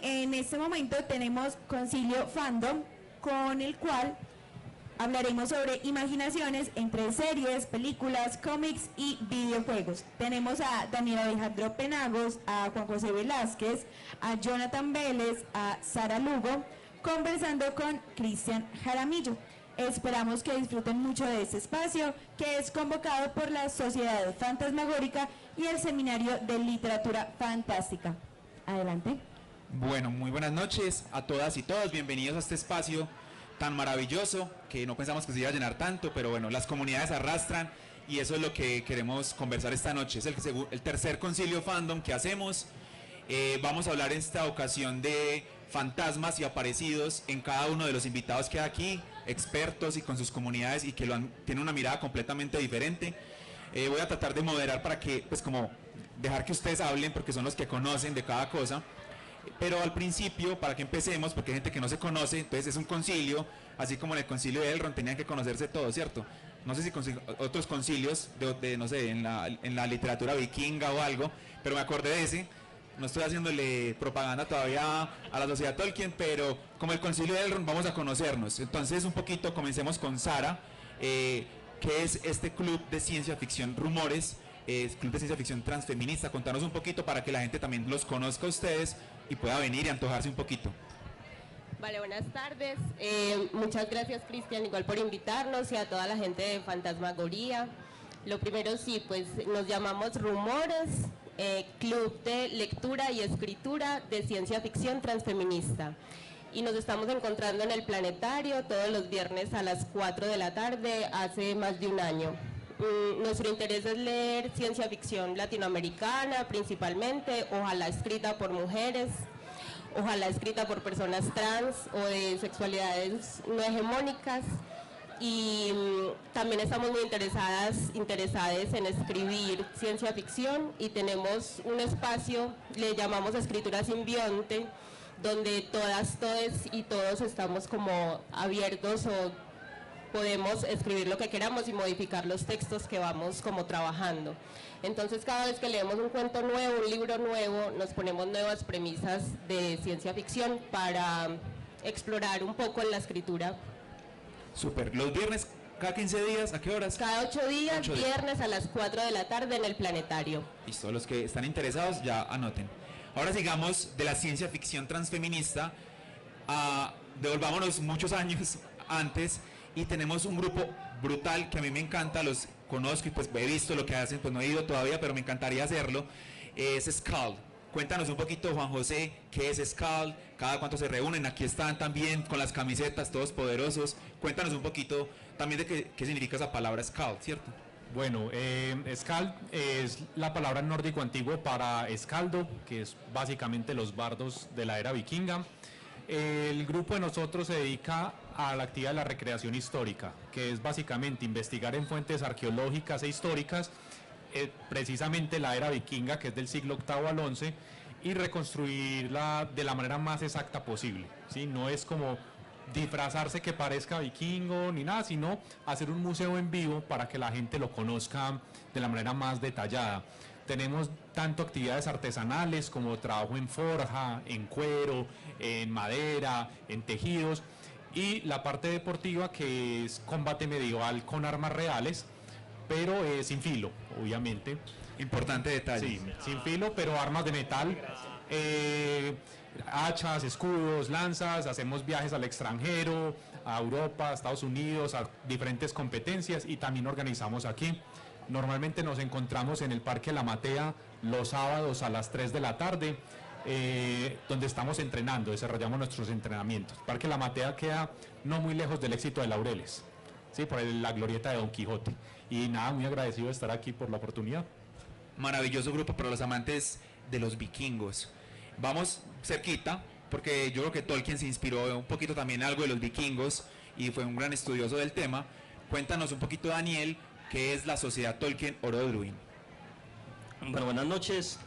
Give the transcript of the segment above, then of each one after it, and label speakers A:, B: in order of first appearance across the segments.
A: en este momento tenemos Concilio Fandom, con el cual hablaremos sobre imaginaciones entre series, películas, cómics y videojuegos. Tenemos a Daniel Alejandro Penagos, a Juan José Velázquez, a Jonathan Vélez, a Sara Lugo, conversando con Cristian Jaramillo. Esperamos que disfruten mucho de este espacio, que es convocado por la Sociedad Fantasmagórica y el Seminario de Literatura Fantástica. Adelante.
B: Bueno, muy buenas noches a todas y todos. Bienvenidos a este espacio tan maravilloso que no pensamos que se iba a llenar tanto, pero bueno, las comunidades arrastran y eso es lo que queremos conversar esta noche. Es el tercer concilio fandom que hacemos. Vamos a hablar en esta ocasión de fantasmas y aparecidos en cada uno de los invitados que hay aquí, expertos y con sus comunidades y que tienen una mirada completamente diferente. Voy a tratar de moderar para que, pues como dejar que ustedes hablen porque son los que conocen de cada cosa. Pero al principio, para que empecemos, porque hay gente que no se conoce, entonces es un concilio, así como en el concilio de Elrond tenían que conocerse todos, ¿cierto? No sé si otros concilios no sé, en la literatura vikinga o algo, pero me acordé de ese. No estoy haciéndole propaganda todavía a la sociedad Tolkien, pero como el concilio de Elrond vamos a conocernos. Entonces un poquito comencemos con Sara, que es este club de ciencia ficción Rumores, Club de Ciencia Ficción Transfeminista. Contanos un poquito para que la gente también los conozca a ustedes y pueda venir y antojarse un poquito.
C: Vale, buenas tardes. Muchas gracias, Cristian, igual por invitarnos y a toda la gente de Fantasmagoría. Lo primero, sí, pues nos llamamos Rumores, Club de Lectura y Escritura de Ciencia Ficción Transfeminista. Y nos estamos encontrando en el Planetario todos los viernes a las 4 de la tarde, hace más de un año. Nuestro interés es leer ciencia ficción latinoamericana principalmente, ojalá escrita por mujeres, ojalá escrita por personas trans o de sexualidades no hegemónicas, y también estamos muy interesadas en escribir ciencia ficción y tenemos un espacio, le llamamos Escritura Simbionte, donde todas, todes y todos estamos como abiertos o podemos escribir lo que queramos y modificar los textos que vamos como trabajando. Entonces cada vez que leemos un cuento nuevo, un libro nuevo, nos ponemos nuevas premisas de ciencia ficción para explorar un poco en la escritura.
B: Súper. Los viernes, cada 15 días, ¿a qué horas?
C: Cada 8 días, viernes a las 4 de la tarde en el Planetario.
B: Listo, los que están interesados ya anoten. Ahora sigamos de la ciencia ficción transfeminista, devolvámonos muchos años antes. Y tenemos un grupo brutal que a mí me encanta, los conozco y pues he visto lo que hacen, pues no he ido todavía, pero me encantaría hacerlo. Es Skald. Cuéntanos un poquito, Juan José, ¿qué es Skald? ¿Cada cuánto se reúnen? Aquí están también con las camisetas, todos poderosos. Cuéntanos un poquito también de qué significa esa palabra Skald, ¿cierto?
D: Bueno, Skald es la palabra nórdico antiguo para escaldo, que es básicamente los bardos de la era vikinga. El grupo de nosotros se dedica a la actividad de la recreación histórica, que es básicamente investigar en fuentes arqueológicas e históricas precisamente la era vikinga, que es del siglo VIII al XI, y reconstruirla de la manera más exacta posible, ¿sí? No es como disfrazarse que parezca vikingo ni nada, sino hacer un museo en vivo para que la gente lo conozca de la manera más detallada. Tenemos tanto actividades artesanales como trabajo en forja, en cuero, en madera, en tejidos, y la parte deportiva, que es combate medieval con armas reales, pero sin filo, obviamente.
B: Importante detalle.
D: Sí, sin filo, pero armas de metal, hachas, escudos, lanzas. Hacemos viajes al extranjero, a Europa, a Estados Unidos, a diferentes competencias, y también organizamos aquí. Normalmente nos encontramos en el Parque La Matea los sábados a las 3 de la tarde, donde estamos entrenando, desarrollamos nuestros entrenamientos. Parque La Matea queda no muy lejos del Éxito de Laureles, ¿sí? Por la glorieta de Don Quijote. Y nada, muy agradecido de estar aquí por la oportunidad.
B: Maravilloso grupo para los amantes de los vikingos. Vamos cerquita, porque yo creo que Tolkien se inspiró un poquito también en algo de los vikingos y fue un gran estudioso del tema. Cuéntanos un poquito, Daniel, ¿qué es la Sociedad Tolkien Orodruin?
E: Bueno, buenas noches.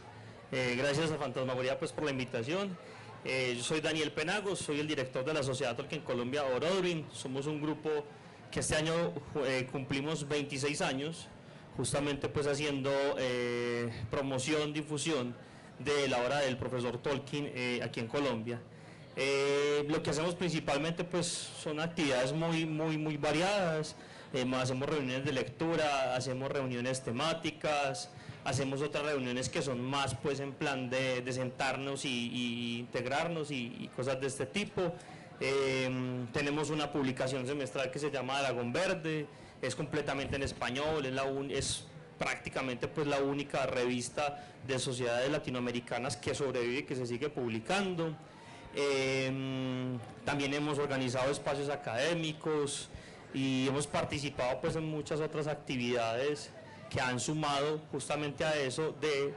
E: Gracias a Fantasmagoría pues por la invitación. Yo soy Daniel Penagos, soy el director de la Sociedad Tolkien Colombia Orodruin. Somos un grupo que este año cumplimos 26 años, justamente pues haciendo promoción, difusión de la obra del profesor Tolkien aquí en Colombia. Lo que hacemos principalmente pues son actividades muy variadas. Hacemos reuniones de lectura, hacemos reuniones temáticas, hacemos otras reuniones que son más pues en plan de sentarnos y integrarnos y cosas de este tipo. Tenemos una publicación semestral que se llama Dragón Verde, es completamente en español, es prácticamente pues la única revista de sociedades latinoamericanas que sobrevive y que se sigue publicando. También hemos organizado espacios académicos y hemos participado pues en muchas otras actividades que han sumado justamente a eso de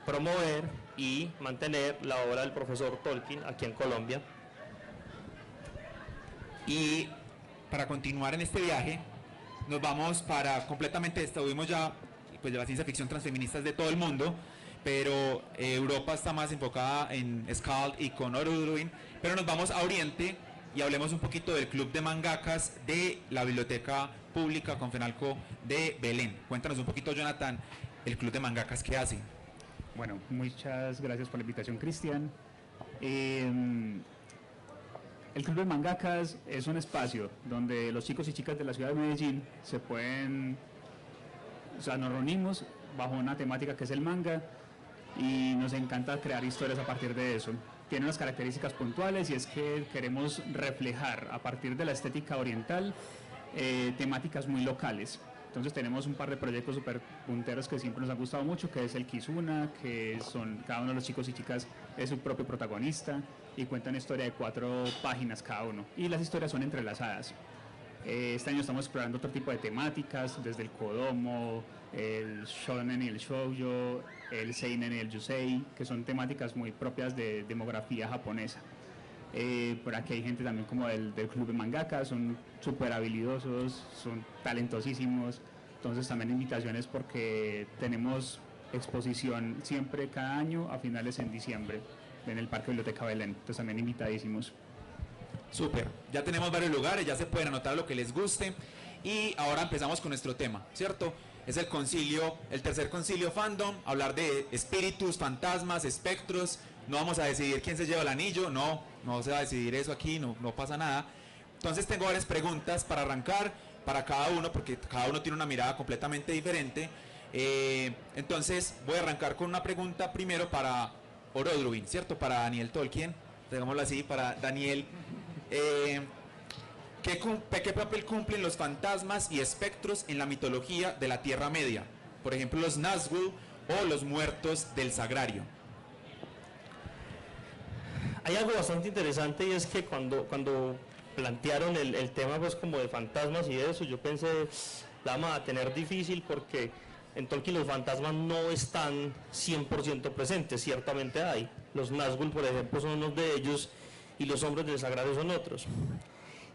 E: promover y mantener la obra del profesor Tolkien aquí en Colombia.
B: Y para continuar en este viaje, nos vamos para completamente, estuvimos ya, pues de la ciencia ficción transfeminista de todo el mundo, pero Europa está más enfocada en Skald y con Orodruin, pero nos vamos a Oriente y hablemos un poquito del Club de Mangakas de la Biblioteca Pública Confenalco de Belén. Cuéntanos un poquito, Jonathan, el Club de Mangakas, ¿qué hace?
F: Bueno, muchas gracias por la invitación, Cristian. El Club de Mangakas es un espacio donde los chicos y chicas de la ciudad de Medellín nos reunimos bajo una temática que es el manga y nos encanta crear historias a partir de eso. Tiene unas características puntuales y es que queremos reflejar a partir de la estética oriental temáticas muy locales. Entonces tenemos un par de proyectos súper punteros que siempre nos han gustado mucho, que es el Kizuna, que son cada uno de los chicos y chicas es su propio protagonista y cuentan una historia de 4 páginas cada uno y las historias son entrelazadas. Este año estamos explorando otro tipo de temáticas, desde el Kodomo, el Shonen y el Shoujo, el Seinen y el Yusei, que son temáticas muy propias de demografía japonesa. Por aquí hay gente también como del Club de Mangaka, son súper habilidosos, son talentosísimos, entonces también invitaciones porque tenemos exposición siempre cada año a finales en diciembre en el Parque Biblioteca Belén, entonces también invitadísimos.
B: Súper, ya tenemos varios lugares, ya se pueden anotar lo que les guste y ahora empezamos con nuestro tema, ¿cierto? Es el concilio, el tercer concilio fandom, hablar de espíritus, fantasmas, espectros. No vamos a decidir quién se lleva el anillo, no se va a decidir eso aquí, no pasa nada. Entonces tengo varias preguntas para arrancar, para cada uno, porque cada uno tiene una mirada completamente diferente. Entonces voy a arrancar con una pregunta primero para Orodruin, ¿cierto? Para Daniel Tolkien, digámoslo así, para Daniel. ¿Qué papel cumplen los fantasmas y espectros en la mitología de la Tierra Media? Por ejemplo, los Nazgûl o los muertos del Sagrario.
E: Hay algo bastante interesante y es que cuando plantearon el tema pues como de fantasmas y eso, yo pensé, la vamos a tener difícil porque en Tolkien los fantasmas no están 100% presentes, ciertamente hay. Los Nazgûl, por ejemplo, son unos de ellos y los hombres del Sagrario son otros.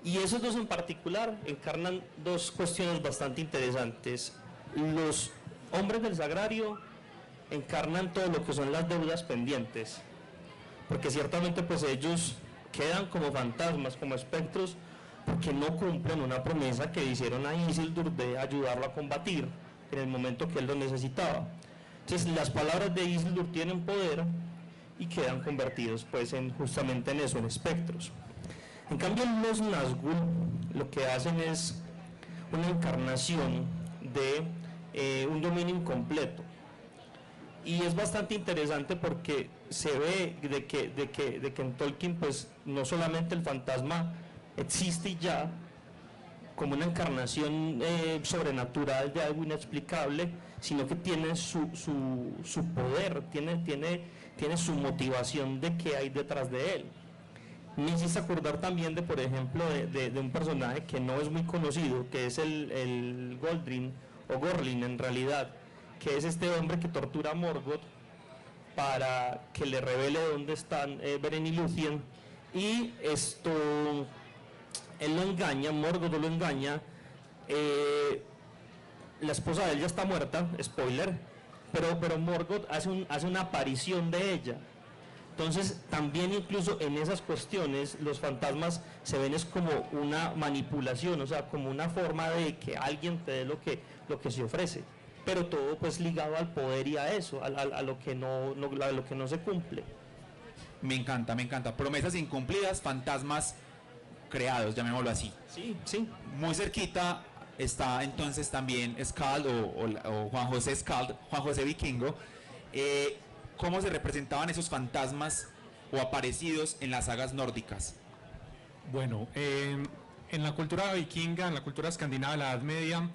E: Y esos dos en particular encarnan dos cuestiones bastante interesantes. Los hombres del Sagrario encarnan todo lo que son las deudas pendientes, porque ciertamente pues ellos quedan como fantasmas, como espectros, porque no cumplen una promesa que hicieron a Isildur de ayudarlo a combatir en el momento que él lo necesitaba. Entonces las palabras de Isildur tienen poder y quedan convertidos pues justamente en eso, en espectros. En cambio los Nazgûl lo que hacen es una encarnación de un dominio incompleto. Y es bastante interesante porque se ve de que en Tolkien pues no solamente el fantasma existe ya como una encarnación sobrenatural de algo inexplicable, sino que tiene su poder, tiene su motivación de qué hay detrás de él. Me hiciste acordar también de, por ejemplo, de un personaje que no es muy conocido, que es el Goldrin, o Gorlin en realidad, que es este hombre que tortura a Morgoth para que le revele dónde están Beren y Lúthien, y él lo engaña, Morgoth lo engaña, la esposa de él ya está muerta, spoiler, pero Morgoth hace una aparición de ella. Entonces también incluso en esas cuestiones los fantasmas se ven es como una manipulación, o sea, como una forma de que alguien te dé lo que se ofrece. pero todo pues ligado al poder y a eso, a lo que a lo que no se cumple.
B: Me encanta, me encanta. Promesas incumplidas, fantasmas creados, llamémoslo así.
E: Sí, sí.
B: Muy cerquita está entonces también Skald o Juan José Skald, Juan José Vikingo. ¿Cómo se representaban esos fantasmas o aparecidos en las sagas nórdicas?
D: Bueno, en la cultura vikinga, en la cultura escandinava de la Edad Media,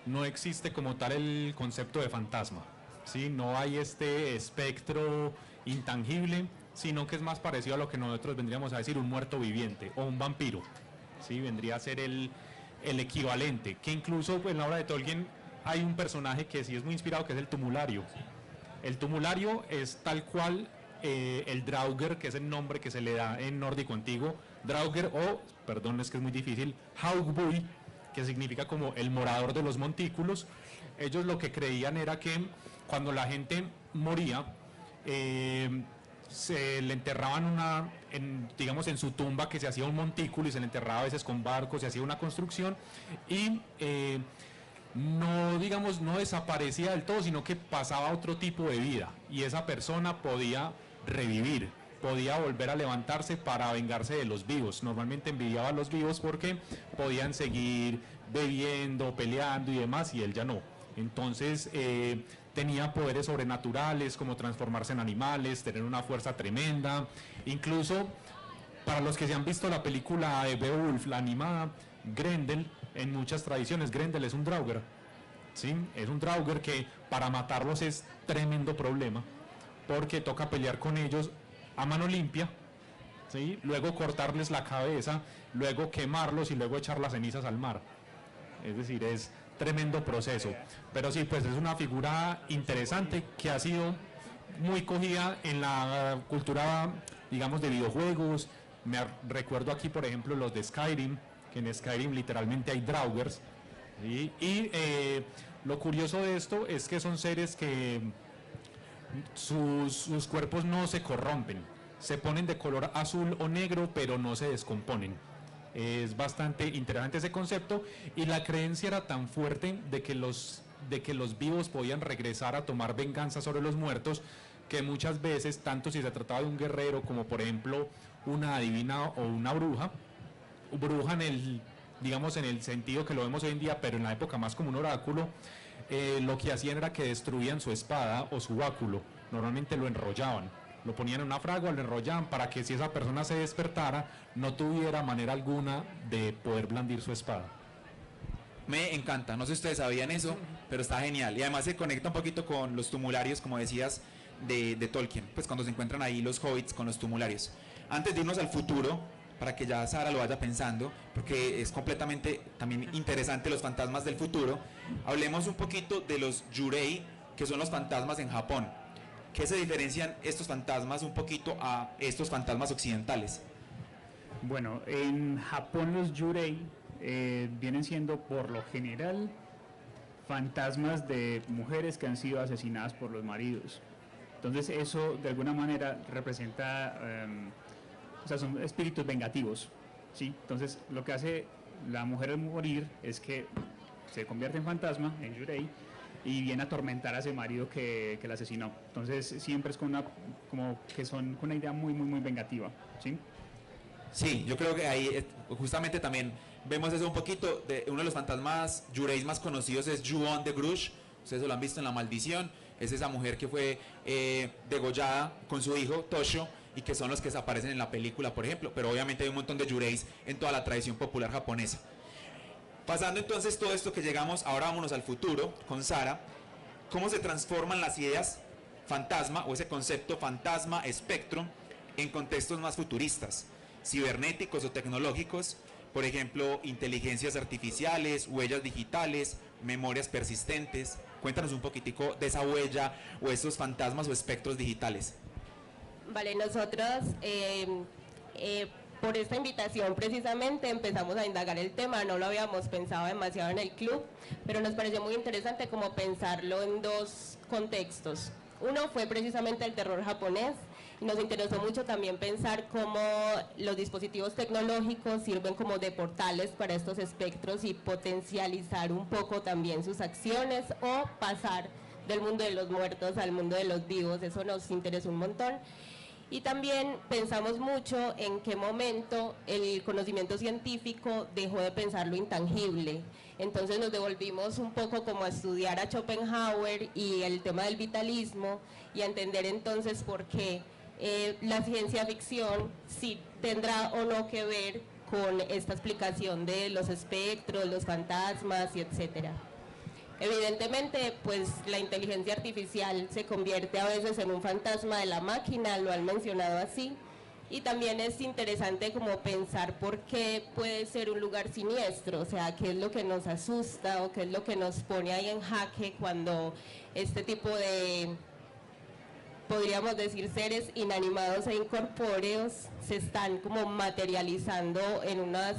D: no existe como tal el concepto de fantasma, ¿sí? No hay este espectro intangible, sino que es más parecido a lo que nosotros vendríamos a decir un muerto viviente o un vampiro, ¿sí? Vendría a ser el equivalente, que incluso pues, en la obra de Tolkien hay un personaje que sí es muy inspirado, que es el tumulario. El tumulario es tal cual el Draugr, que es el nombre que se le da en nórdico antiguo, Draugr o, perdón, es que es muy difícil, Haugbuy, que significa como el morador de los montículos. Ellos lo que creían era que cuando la gente moría, se le enterraban digamos en su tumba, que se hacía un montículo y se le enterraba a veces con barcos, se hacía una construcción y no, digamos, no desaparecía del todo, sino que pasaba a otro tipo de vida y esa persona podía revivir, podía volver a levantarse para vengarse de los vivos. Normalmente envidiaba a los vivos porque podían seguir bebiendo, peleando y demás, y él ya no. Entonces tenía poderes sobrenaturales como transformarse en animales, tener una fuerza tremenda. Incluso para los que se han visto la película de Beowulf, la animada, Grendel, en muchas tradiciones Grendel es un Draugr, ¿sí? Es un Draugr que para matarlos es tremendo problema, porque toca pelear con ellos a mano limpia, ¿sí? Luego cortarles la cabeza, luego quemarlos y luego echar las cenizas al mar. Es decir, es tremendo proceso. Pero sí, pues es una figura interesante que ha sido muy cogida en la cultura, digamos, de videojuegos. Recuerdo aquí, por ejemplo, los de Skyrim, que en Skyrim literalmente hay Draugrs, ¿sí? Y lo curioso de esto es que son seres que sus cuerpos no se corrompen, se ponen de color azul o negro, pero no se descomponen. Es bastante interesante ese concepto, y la creencia era tan fuerte de que los vivos podían regresar a tomar venganza sobre los muertos, que muchas veces, tanto si se trataba de un guerrero como por ejemplo una adivina o una bruja en el, digamos, en el sentido que lo vemos hoy en día, pero en la época más como un oráculo, lo que hacían era que destruían su espada o su báculo. Normalmente lo enrollaban, lo ponían en una fragua, lo enrollaban para que si esa persona se despertara no tuviera manera alguna de poder blandir su espada.
B: Me encanta, no sé si ustedes sabían eso, pero está genial. Y además se conecta un poquito con los tumularios, como decías, de Tolkien, pues cuando se encuentran ahí los hobbits con los tumularios. Antes de irnos al futuro, para que ya Sara lo vaya pensando, porque es completamente también interesante los fantasmas del futuro, hablemos un poquito de los Yurei, que son los fantasmas en Japón. ¿Qué se diferencian estos fantasmas un poquito a estos fantasmas occidentales?
F: Bueno, en Japón los Yurei vienen siendo por lo general fantasmas de mujeres que han sido asesinadas por los maridos. Entonces eso de alguna manera representa, o sea, son espíritus vengativos, ¿sí? Entonces lo que hace la mujer al morir es que se convierte en fantasma, en Yurei, y viene a atormentar a ese marido que la asesinó. Entonces siempre es con una idea muy, muy, muy vengativa, ¿sí?
B: Sí, yo creo que ahí justamente también vemos eso un poquito. Uno de los fantasmas Yureis más conocidos es Ju-on de Grush. Ustedes lo han visto en La Maldición. Es esa mujer que fue degollada con su hijo Tosho, y que son los que aparecen en la película, por ejemplo. Pero obviamente hay un montón de Yureis en toda la tradición popular japonesa. Pasando entonces todo esto que llegamos, ahora vámonos al futuro con Sara. ¿Cómo se transforman las ideas fantasma o ese concepto fantasma, espectro, en contextos más futuristas, cibernéticos o tecnológicos? Por ejemplo, inteligencias artificiales, huellas digitales, memorias persistentes. Cuéntanos un poquitico de esa huella o estos fantasmas o espectros digitales.
C: Vale, nosotros por esta invitación precisamente empezamos a indagar el tema, no lo habíamos pensado demasiado en el club, pero nos pareció muy interesante como pensarlo en dos contextos. Uno fue precisamente el terror japonés, Y nos interesó mucho también pensar cómo los dispositivos tecnológicos sirven como de portales para estos espectros y potencializar un poco también sus acciones o pasar del mundo de los muertos al mundo de los vivos. Eso nos interesó un montón. Y también pensamos mucho en qué momento el conocimiento científico dejó de pensar lo intangible. Entonces nos devolvimos un poco como a estudiar a Schopenhauer y el tema del vitalismo y a entender entonces por qué la ciencia ficción sí tendrá o no que ver con esta explicación de los espectros, los fantasmas y etcétera. Evidentemente, pues la inteligencia artificial se convierte a veces en un fantasma de la máquina, lo han mencionado así, y también es interesante como pensar por qué puede ser un lugar siniestro, o sea, qué es lo que nos asusta o qué es lo que nos pone ahí en jaque cuando este tipo de, podríamos decir, seres inanimados e incorpóreos se están como materializando en unos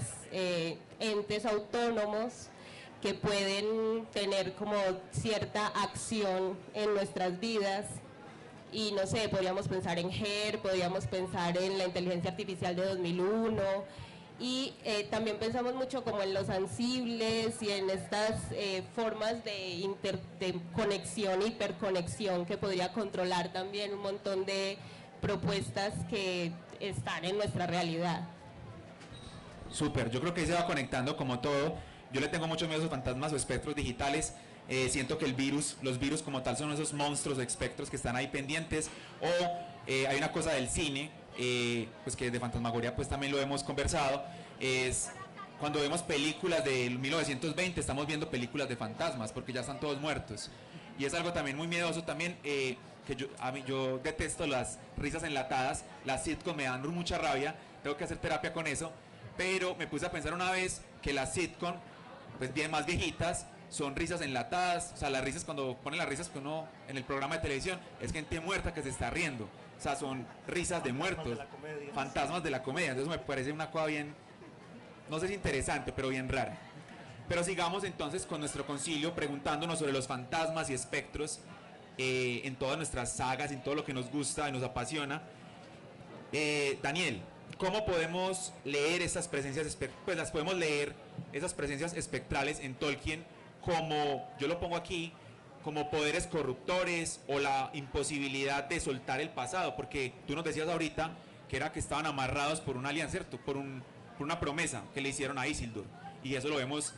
C: entes autónomos que pueden tener como cierta acción en nuestras vidas. Y no sé, podríamos pensar en GER, podríamos pensar en la inteligencia artificial de 2001, y también pensamos mucho como en los ansibles y en estas formas de conexión, hiperconexión, que podría controlar también un montón de propuestas que están en nuestra realidad.
B: Súper, yo creo que ahí se va conectando como todo. Yo le tengo mucho miedo a esos fantasmas o espectros digitales. Siento que los virus como tal son esos monstruos o espectros que están ahí pendientes. O hay una cosa del cine, pues que de fantasmagoría pues también lo hemos conversado, es cuando vemos películas del 1920 estamos viendo películas de fantasmas porque ya están todos muertos. Y es algo también muy miedoso también, que yo detesto las risas enlatadas, las sitcom me dan mucha rabia, tengo que hacer terapia con eso, pero me puse a pensar una vez que las sitcom, pues bien más viejitas, son risas enlatadas. O sea, las risas, cuando ponen las risas que uno en el programa de televisión, es gente muerta que se está riendo. O sea, son risas de muertos, fantasmas de la comedia. Entonces me parece una cosa bien, no sé si interesante, pero bien rara. Pero sigamos entonces con nuestro concilio preguntándonos sobre los fantasmas y espectros en todas nuestras sagas, en todo lo que nos gusta y nos apasiona. Daniel, ¿cómo podemos leer esas presencias, pues las podemos leer, esas presencias espectrales en Tolkien, como, yo lo pongo aquí, como poderes corruptores o la imposibilidad de soltar el pasado? Porque tú nos decías ahorita que era que estaban amarrados por una alianza, ¿cierto? Por una promesa que le hicieron a Isildur. Y eso lo vemos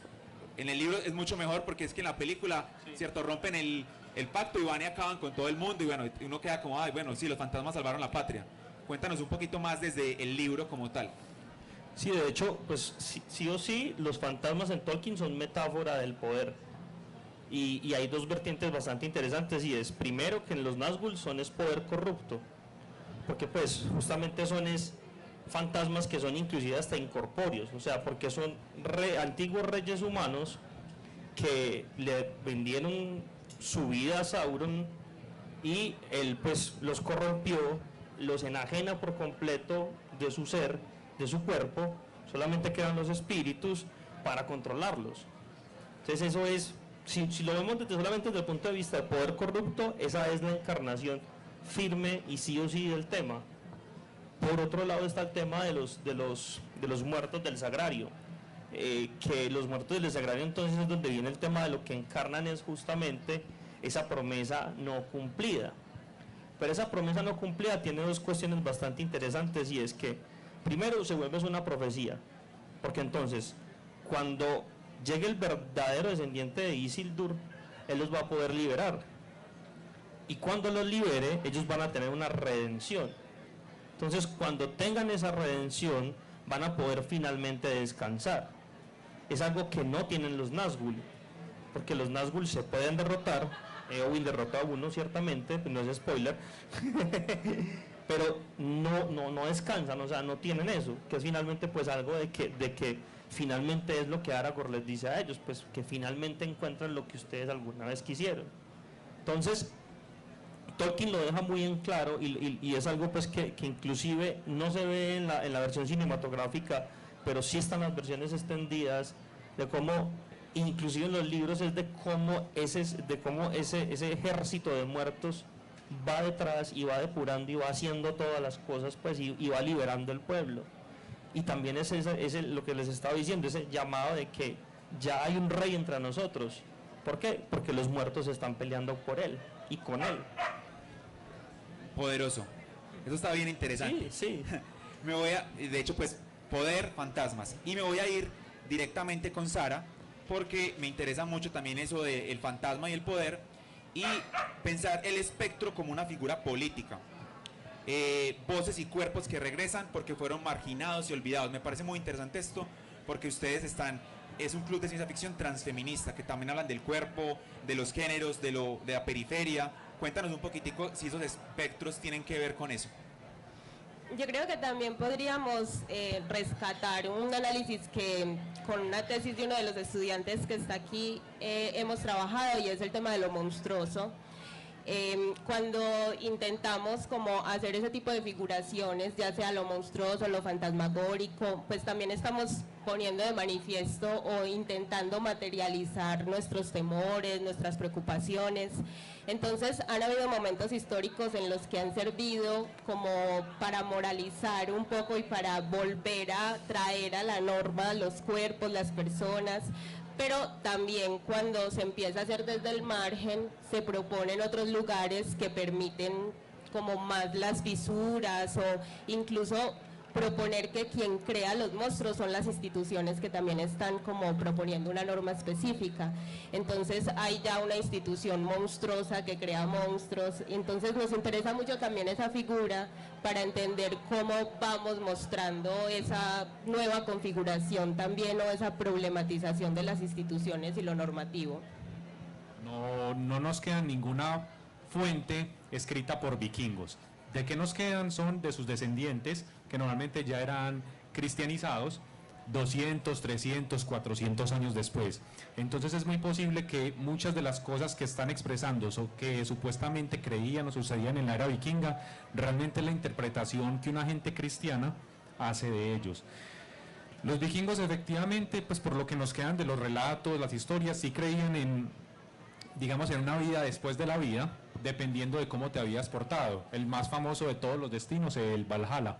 B: en el libro, es mucho mejor porque es que en la película, ¿cierto? Rompen el pacto y van y acaban con todo el mundo y bueno, uno queda como, ay, bueno, sí, los fantasmas salvaron la patria. Cuéntanos un poquito más desde el libro como tal.
E: Sí, de hecho, pues sí o sí, los fantasmas en Tolkien son metáfora del poder. Y hay dos vertientes bastante interesantes, y es, primero, que en los Nazgûl es poder corrupto, porque pues justamente son fantasmas que son inclusive hasta incorpóreos, o sea, porque son antiguos reyes humanos que le vendieron su vida a Sauron y él pues los corrompió, los enajena por completo de su ser, de su cuerpo, solamente quedan los espíritus para controlarlos. Entonces eso es, si lo vemos solamente desde el punto de vista del poder corrupto, esa es la encarnación firme y sí o sí del tema. Por otro lado está el tema de los muertos del sagrario, que los muertos del sagrario entonces es donde viene el tema de lo que encarnan, es justamente esa promesa no cumplida. Pero esa promesa no cumplida tiene dos cuestiones bastante interesantes, y es que primero se vuelve una profecía, porque entonces cuando llegue el verdadero descendiente de Isildur, él los va a poder liberar, y cuando los libere ellos van a tener una redención. Entonces cuando tengan esa redención van a poder finalmente descansar. Es algo que no tienen los Nazgûl, porque los Nazgûl se pueden derrotar. Eowyn derrotó a uno ciertamente, pues no es spoiler, pero no descansan, o sea, no tienen eso, que es finalmente pues algo de que finalmente es lo que Aragorn les dice a ellos, pues que finalmente encuentran lo que ustedes alguna vez quisieron. Entonces Tolkien lo deja muy en claro, y es algo pues que inclusive no se ve en la versión cinematográfica, pero sí están las versiones extendidas, de cómo inclusive en los libros es de cómo ese ejército de muertos va detrás y va depurando y va haciendo todas las cosas, pues, y va liberando el pueblo. Y también es lo que les estaba diciendo, ese llamado de que ya hay un rey entre nosotros. ¿Por qué? Porque los muertos están peleando por él y con él.
B: Poderoso. Eso está bien interesante.
E: Sí, sí.
B: De hecho, pues, poder, fantasmas. Y me voy a ir directamente con Sara, porque me interesa mucho también eso del fantasma y el poder, y pensar el espectro como una figura política. Voces y cuerpos que regresan porque fueron marginados y olvidados. Me parece muy interesante esto, porque ustedes es un club de ciencia ficción transfeminista, que también hablan del cuerpo, de los géneros, de la periferia. Cuéntanos un poquitico si esos espectros tienen que ver con eso.
C: Yo creo que también podríamos rescatar un análisis que con una tesis de uno de los estudiantes que está aquí hemos trabajado, y es el tema de lo monstruoso. Cuando intentamos como hacer ese tipo de figuraciones, ya sea lo monstruoso, lo fantasmagórico, pues también estamos poniendo de manifiesto o intentando materializar nuestros temores, nuestras preocupaciones. Entonces han habido momentos históricos en los que han servido como para moralizar un poco y para volver a traer a la norma los cuerpos, las personas, pero también cuando se empieza a hacer desde el margen, se proponen otros lugares que permiten como más las fisuras, o incluso proponer que quien crea los monstruos son las instituciones que también están como proponiendo una norma específica. Entonces hay ya una institución monstruosa que crea monstruos, entonces nos interesa mucho también esa figura para entender cómo vamos mostrando esa nueva configuración también, o esa problematización de las instituciones y lo normativo.
D: No nos queda ninguna fuente escrita por vikingos. ¿De qué nos quedan? Son de sus descendientes, que normalmente ya eran cristianizados 200, 300, 400 años después. Entonces es muy posible que muchas de las cosas que están expresando o que supuestamente creían o sucedían en la era vikinga, realmente es la interpretación que una gente cristiana hace de ellos. Los vikingos efectivamente, pues por lo que nos quedan de los relatos, las historias, sí creían en, digamos, en una vida después de la vida, dependiendo de cómo te habías portado. El más famoso de todos los destinos es el Valhalla.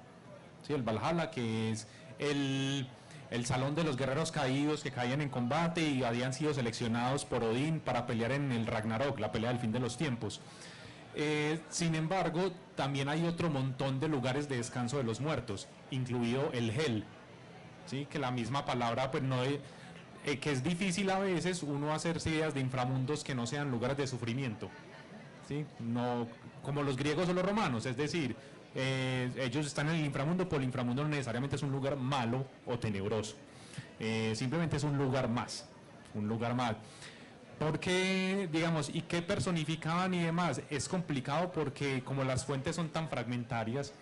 D: Sí, el Valhalla, que es el salón de los guerreros caídos que caían en combate y habían sido seleccionados por Odín para pelear en el Ragnarok, la pelea del fin de los tiempos. Sin embargo, también hay otro montón de lugares de descanso de los muertos, incluido el Hel, ¿sí? Que la misma palabra, pues no es, que es difícil a veces uno hacerse ideas de inframundos que no sean lugares de sufrimiento, ¿sí? No como los griegos o los romanos, es decir, ellos están en el inframundo, pero el inframundo no necesariamente es un lugar malo o tenebroso, simplemente es un lugar más. Porque, digamos, ¿y qué personificaban y demás? Es complicado porque como las fuentes son tan fragmentarias,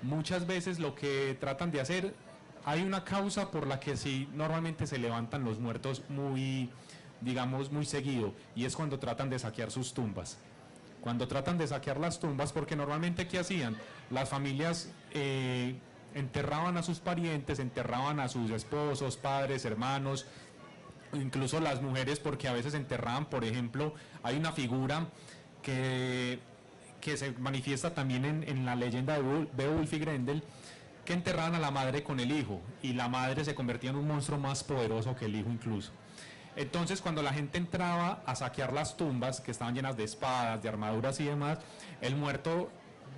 D: muchas veces lo que tratan de hacer, hay una causa por la que sí normalmente se levantan los muertos muy, digamos, muy seguido, y es cuando tratan de saquear sus tumbas. Cuando tratan de saquear las tumbas, porque normalmente ¿qué hacían? Las familias enterraban a sus parientes, enterraban a sus esposos, padres, hermanos, incluso las mujeres, porque a veces enterraban, por ejemplo, hay una figura que se manifiesta también en la leyenda de Beowulf y Grendel, que enterraban a la madre con el hijo, y la madre se convertía en un monstruo más poderoso que el hijo incluso. Entonces, cuando la gente entraba a saquear las tumbas, que estaban llenas de espadas, de armaduras y demás, el muerto,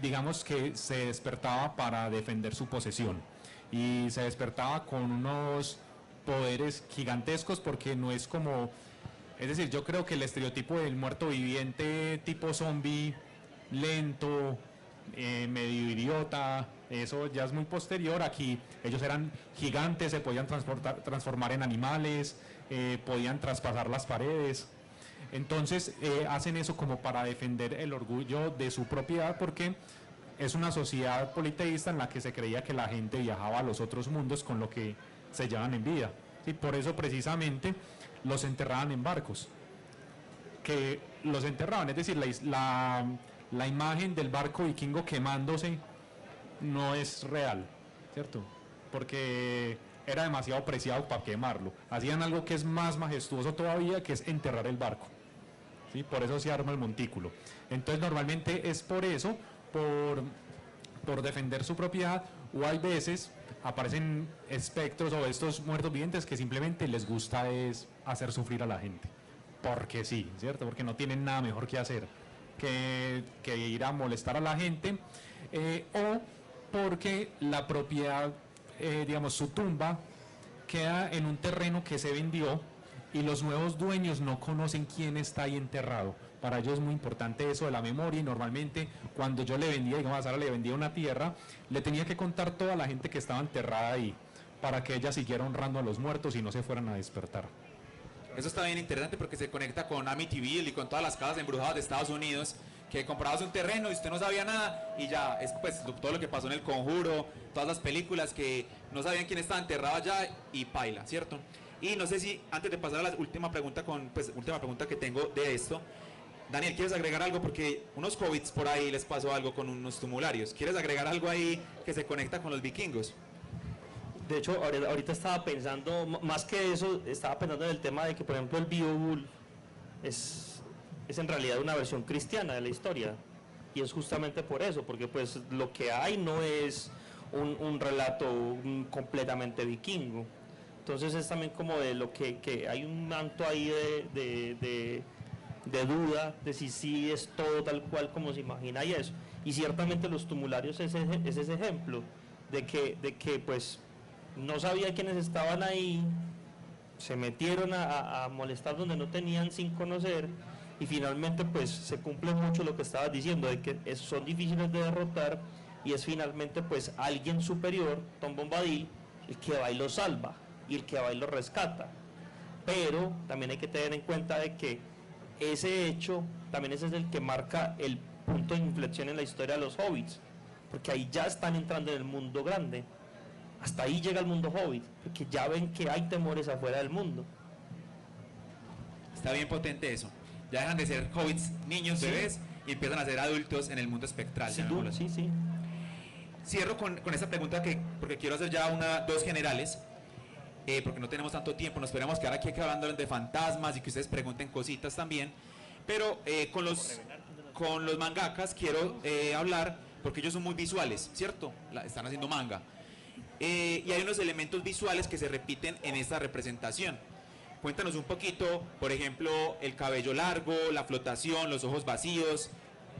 D: digamos que se despertaba para defender su posesión, y se despertaba con unos poderes gigantescos, porque no es como, es decir, yo creo que el estereotipo del muerto viviente tipo zombie, lento, medio idiota, eso ya es muy posterior. Aquí ellos eran gigantes, se podían transformar en animales, podían traspasar las paredes. Entonces hacen eso como para defender el orgullo de su propiedad, porque es una sociedad politeísta en la que se creía que la gente viajaba a los otros mundos con lo que se llevan en vida. ¿Sí? Por eso precisamente los enterraban en barcos, que los enterraban, es decir, la imagen del barco vikingo quemándose no es real, ¿cierto? Porque era demasiado preciado para quemarlo. Hacían algo que es más majestuoso todavía, que es enterrar el barco, ¿sí? Por eso se arma el montículo. Entonces normalmente es por eso, por defender su propiedad, o hay veces aparecen espectros o estos muertos vivientes que simplemente les gusta es hacer sufrir a la gente. Porque sí, ¿cierto? Porque no tienen nada mejor que hacer que ir a molestar a la gente, o porque la propiedad, digamos, su tumba queda en un terreno que se vendió y los nuevos dueños no conocen quién está ahí enterrado. Para ellos es muy importante eso de la memoria, y normalmente cuando yo le vendía, digamos a Sara le vendía una tierra, le tenía que contar toda la gente que estaba enterrada ahí, para que ella siguiera honrando a los muertos y no se fueran a despertar.
B: Eso está bien interesante porque se conecta con Amityville y con todas las casas embrujadas de Estados Unidos, que comprabas un terreno y usted no sabía nada y ya, es pues todo lo que pasó en El Conjuro, todas las películas que no sabían quién estaba enterrado allá y paila, ¿cierto? Y no sé si, antes de pasar a la última pregunta que tengo de esto, Daniel, ¿quieres agregar algo? Porque unos hobbits por ahí les pasó algo con unos tumularios. ¿Quieres agregar algo ahí que se conecta con los vikingos?
E: De hecho, ahorita estaba pensando, más que eso, estaba pensando en el tema de que, por ejemplo, el Beowulf es en realidad una versión cristiana de la historia. Y es justamente por eso, porque pues lo que hay no es un relato completamente vikingo. Entonces es también como de lo que hay un manto ahí de duda de si sí es todo tal cual como se imagina y eso. Y ciertamente los tumularios es ese ejemplo de que pues no sabía quiénes estaban ahí, se metieron a molestar donde no tenían sin conocer, y finalmente pues se cumple mucho lo que estabas diciendo, de que son difíciles de derrotar, y es finalmente pues alguien superior, Tom Bombadil, el que va y lo salva, y el que va y lo rescata. Pero también hay que tener en cuenta de que ese hecho también ese es el que marca el punto de inflexión en la historia de los hobbits, porque ahí ya están entrando en el mundo grande. Hasta ahí llega el mundo hobbit, porque ya ven que hay temores afuera del mundo.
B: Está bien potente eso. Ya dejan de ser hobbits, niños,
E: Sí.
B: bebés, y empiezan a ser adultos en el mundo espectral.
E: Sin duda, sí, sí.
B: Cierro con esta pregunta porque quiero hacer ya dos generales, porque no tenemos tanto tiempo, nos podríamos quedar aquí hablando de fantasmas y que ustedes pregunten cositas también, pero con los mangakas quiero hablar, porque ellos son muy visuales, ¿cierto? Están haciendo manga. Y hay unos elementos visuales que se repiten en esta representación. Cuéntanos un poquito, por ejemplo, el cabello largo, la flotación, los ojos vacíos.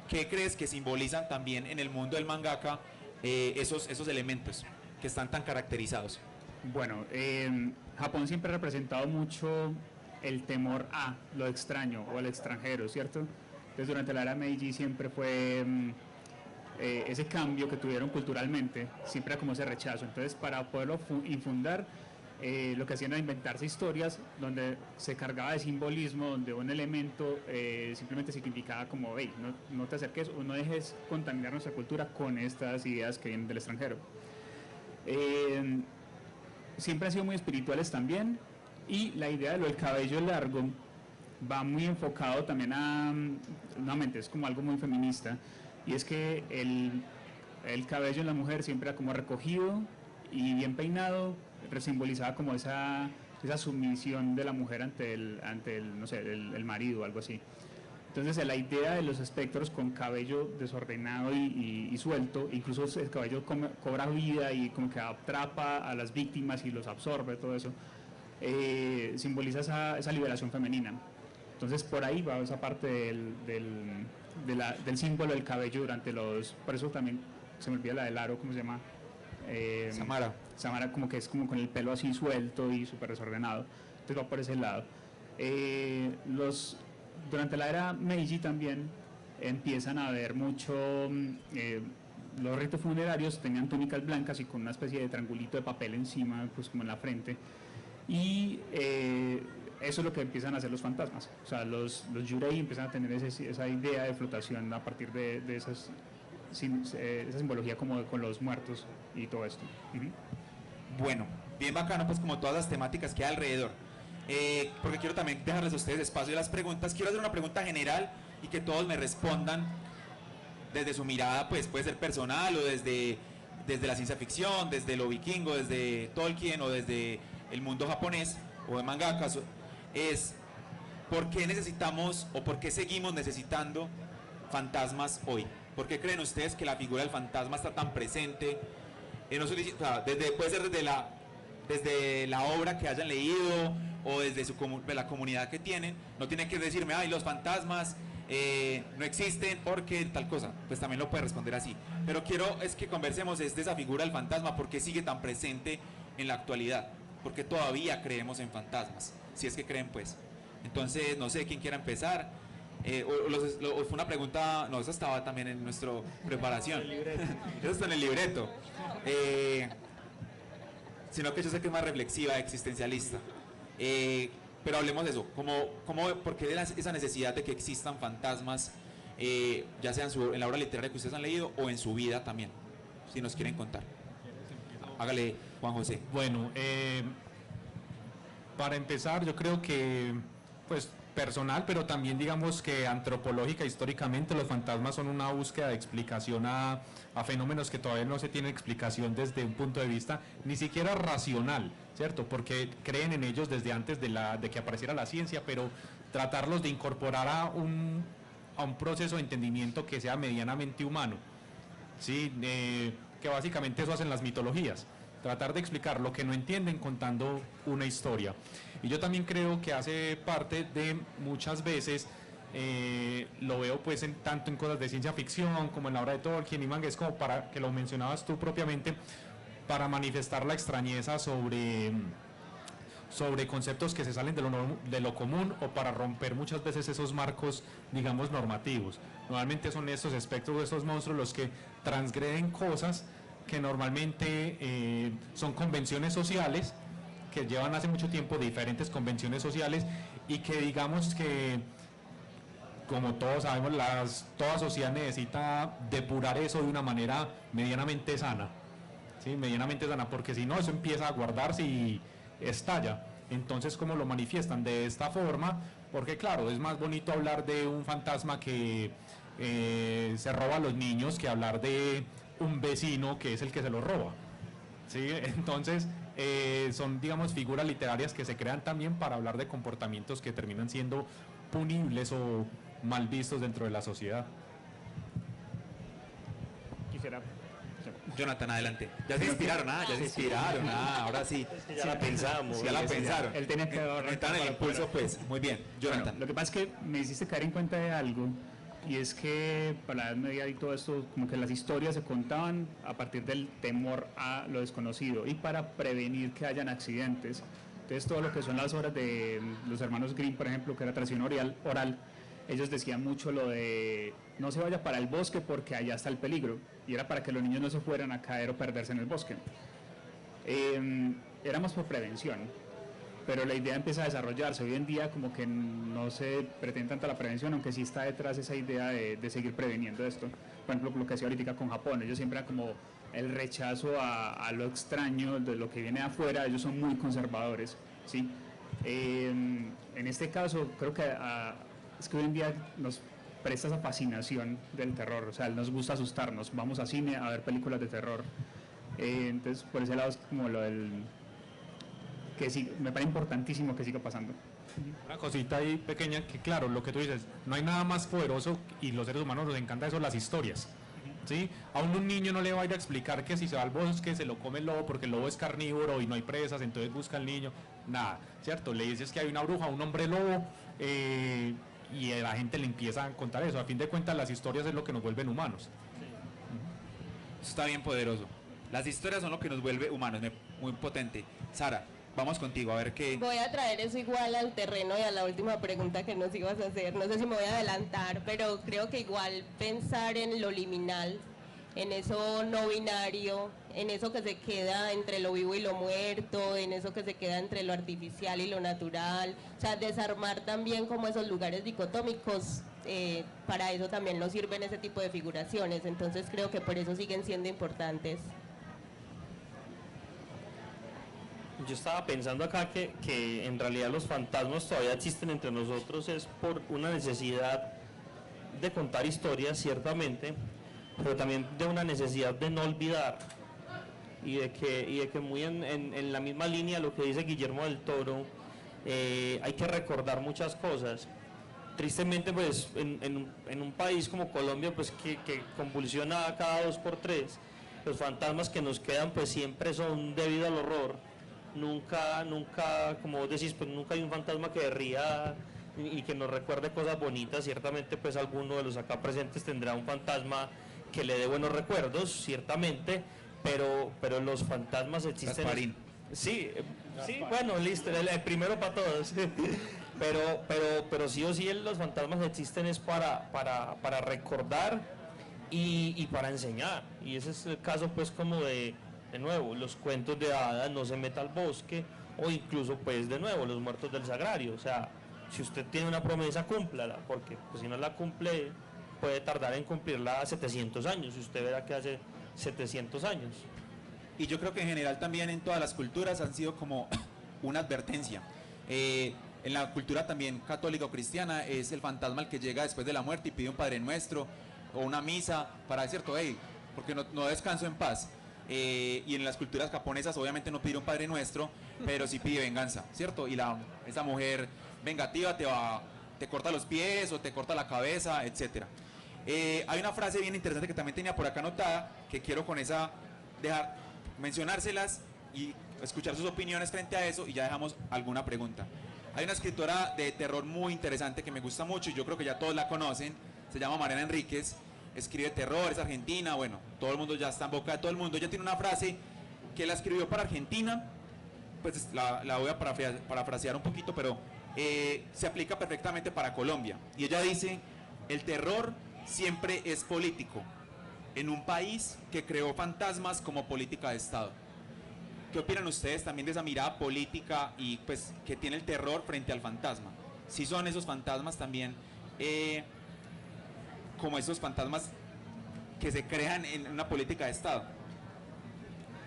B: ¿Qué crees que simbolizan también en el mundo del mangaka esos elementos que están tan caracterizados?
F: Bueno, Japón siempre ha representado mucho el temor a lo extraño o al extranjero, ¿cierto? Entonces durante la era Meiji siempre fue ese cambio que tuvieron culturalmente, siempre era como ese rechazo. Entonces para poderlo infundar, lo que hacían era inventarse historias donde se cargaba de simbolismo, donde un elemento simplemente significaba como, hey, no te acerques o no dejes contaminar nuestra cultura con estas ideas que vienen del extranjero. Siempre han sido muy espirituales también, y la idea de lo del cabello largo va muy enfocado también nuevamente es como algo muy feminista, y es que el cabello en la mujer siempre era como recogido y bien peinado, simbolizaba como esa sumisión de la mujer ante el no sé, el marido o algo así. Entonces la idea de los espectros con cabello desordenado y suelto, incluso el cabello cobra vida y como que atrapa a las víctimas y los absorbe, todo eso, simboliza esa liberación femenina. Entonces por ahí va esa parte del símbolo del cabello durante por eso también se me olvida la del aro, ¿cómo se llama?
B: Samara.
F: Samara, como que es como con el pelo así suelto y súper desordenado. Entonces va por ese lado. Durante la era Meiji también empiezan a haber mucho, los ritos funerarios tenían túnicas blancas y con una especie de triangulito de papel encima, pues como en la frente, y eso es lo que empiezan a hacer los fantasmas. O sea, los yurei empiezan a tener esa idea de flotación a partir de esa simbología como con los muertos y todo esto.
B: Bueno, bien bacano, pues como todas las temáticas que hay alrededor. Porque quiero también dejarles a ustedes espacio de las preguntas. Quiero hacer una pregunta general y que todos me respondan desde su mirada, pues puede ser personal o desde la ciencia ficción, desde lo vikingo, desde Tolkien o desde el mundo japonés o de mangakas. ¿por qué necesitamos o por qué seguimos necesitando fantasmas hoy? ¿Por qué creen ustedes que la figura del fantasma está tan presente? No sé, o sea, puede ser desde la obra que hayan leído o desde de la comunidad que tienen. No tienen que decirme, ay, los fantasmas no existen porque tal cosa. Pues también lo puede responder así. Pero quiero es que conversemos de esa figura del fantasma, ¿por qué sigue tan presente en la actualidad? Porque todavía creemos en fantasmas, si es que creen, pues. Entonces, no sé quién quiera empezar. O fue una pregunta, no, eso estaba también en nuestra preparación. Eso está en el libreto. Sino que yo sé que es más reflexiva, existencialista. Pero hablemos de eso. ¿Por qué esa necesidad de que existan fantasmas, ya sea en la obra literaria que ustedes han leído o en su vida también? Si nos quieren contar. Hágale, Juan José.
D: Bueno, para empezar, yo creo que, pues, personal, pero también digamos que antropológica, históricamente, los fantasmas son una búsqueda de explicación a fenómenos que todavía no se tiene explicación desde un punto de vista ni siquiera racional, ¿cierto? Porque creen en ellos desde antes de que apareciera la ciencia, pero tratarlos de incorporar a un proceso de entendimiento que sea medianamente humano, ¿sí? Que básicamente eso hacen las mitologías, tratar de explicar lo que no entienden contando una historia. Y yo también creo que hace parte de muchas veces, lo veo pues tanto en cosas de ciencia ficción como en la obra de Tolkien y manga, es como para, que lo mencionabas tú propiamente, para manifestar la extrañeza sobre conceptos que se salen de lo común o para romper muchas veces esos marcos, digamos, normativos. Normalmente son estos espectros, esos monstruos los que transgreden cosas que normalmente son convenciones sociales, que llevan hace mucho tiempo diferentes convenciones sociales y que digamos que, como todos sabemos, toda sociedad necesita depurar eso de una manera medianamente sana, ¿sí? Medianamente sana, porque si no, eso empieza a guardarse y estalla. Entonces, ¿cómo lo manifiestan? De esta forma, porque claro, es más bonito hablar de un fantasma que se roba a los niños que hablar de un vecino que es el que se los roba, ¿sí? Entonces, son, digamos, figuras literarias que se crean también para hablar de comportamientos que terminan siendo punibles o mal vistos dentro de la sociedad.
F: Quisiera...
B: Jonathan, adelante. Ya se inspiraron, ahora sí.
E: Ya la pensamos.
B: Sí, ya la pensaron.
F: Él tenía que
B: Necesitan el impulso, pues. Muy bien, Jonathan.
F: Bueno, lo que pasa es que me hiciste caer en cuenta de algo, y es que para la Edad Media y todo esto, como que las historias se contaban a partir del temor a lo desconocido y para prevenir que hayan accidentes. Entonces, todo lo que son las obras de los hermanos Grimm, por ejemplo, que era tradición oral, ellos decían mucho lo de no se vaya para el bosque porque allá está el peligro, y era para que los niños no se fueran a caer o perderse en el bosque. Era más por prevención, pero la idea empieza a desarrollarse. Hoy en día como que no se pretende tanto la prevención, aunque sí está detrás esa idea de seguir preveniendo esto. Por ejemplo, lo que hacía ahorita con Japón, ellos siempre era como el rechazo a lo extraño, de lo que viene de afuera, ellos son muy conservadores, ¿sí? En este caso, creo que es que hoy en día nos presta esa fascinación del terror, o sea, nos gusta asustarnos, vamos a cine a ver películas de terror. Entonces, por ese lado es como lo del... que sí, me parece importantísimo que siga pasando.
D: Una cosita ahí pequeña, que claro, lo que tú dices, no hay nada más poderoso, y los seres humanos nos encanta eso, las historias, ¿sí? A un niño no le va a ir a explicar que si se va al bosque se lo come el lobo porque el lobo es carnívoro y no hay presas, entonces busca al niño, nada, ¿cierto? Le dices que hay una bruja, un hombre lobo, y a la gente le empieza a contar eso. A fin de cuentas, las historias es lo que nos vuelven humanos.
B: Eso está bien poderoso. Las historias son lo que nos vuelve humanos, muy potente. Sara, vamos contigo, a ver qué...
C: Voy a traer eso igual al terreno y a la última pregunta que nos ibas a hacer. No sé si me voy a adelantar, pero creo que igual pensar en lo liminal, en eso no binario, en eso que se queda entre lo vivo y lo muerto, en eso que se queda entre lo artificial y lo natural, o sea, desarmar también como esos lugares dicotómicos, para eso también nos sirven ese tipo de figuraciones, entonces creo que por eso siguen siendo importantes.
E: Yo estaba pensando acá que en realidad los fantasmas todavía existen entre nosotros, es por una necesidad de contar historias, ciertamente, pero también de una necesidad de no olvidar, y de que muy en la misma línea lo que dice Guillermo del Toro, hay que recordar muchas cosas. Tristemente, pues en un país como Colombia, pues que convulsiona cada 2 por 3, los fantasmas que nos quedan pues siempre son debido al horror. Nunca, como vos decís, pues nunca hay un fantasma que ría y que nos recuerde cosas bonitas. Ciertamente pues alguno de los acá presentes tendrá un fantasma que le dé buenos recuerdos, ciertamente, pero los fantasmas existen.
B: Gasparín.
E: Sí, bueno, listo, el primero para todos. pero sí o sí los fantasmas existen es para recordar y para enseñar. Y ese es el caso pues como de nuevo, los cuentos de hadas, no se meta al bosque, o incluso pues de nuevo, los muertos del sagrario. O sea, si usted tiene una promesa, cúmplala, porque pues, si no la cumple puede tardar en cumplirla 700 años, y usted verá que hace 700 años.
B: Y yo creo que en general también en todas las culturas han sido como una advertencia. En la cultura también católica o cristiana es el fantasma el que llega después de la muerte y pide un Padre Nuestro o una misa para decir, hey, porque no descanso en paz. Y en las culturas japonesas obviamente no pide un Padre Nuestro, pero sí pide venganza, ¿cierto? Y esa mujer vengativa te corta los pies o te corta la cabeza, etcétera. Hay una frase bien interesante que también tenía por acá anotada, que quiero con esa mencionárselas y escuchar sus opiniones frente a eso, y ya dejamos alguna pregunta. Hay una escritora de terror muy interesante que me gusta mucho y yo creo que ya todos la conocen, se llama Mariana Enríquez, escribe terror, es argentina, bueno, todo el mundo ya está en boca de todo el mundo. Ella tiene una frase que la escribió para Argentina, pues la voy a parafrasear un poquito, pero se aplica perfectamente para Colombia. Y ella dice, el terror siempre es político, en un país que creó fantasmas como política de Estado. ¿Qué opinan ustedes también de esa mirada política y pues que tiene el terror frente al fantasma? Si son esos fantasmas también como esos fantasmas que se crean en una política de Estado.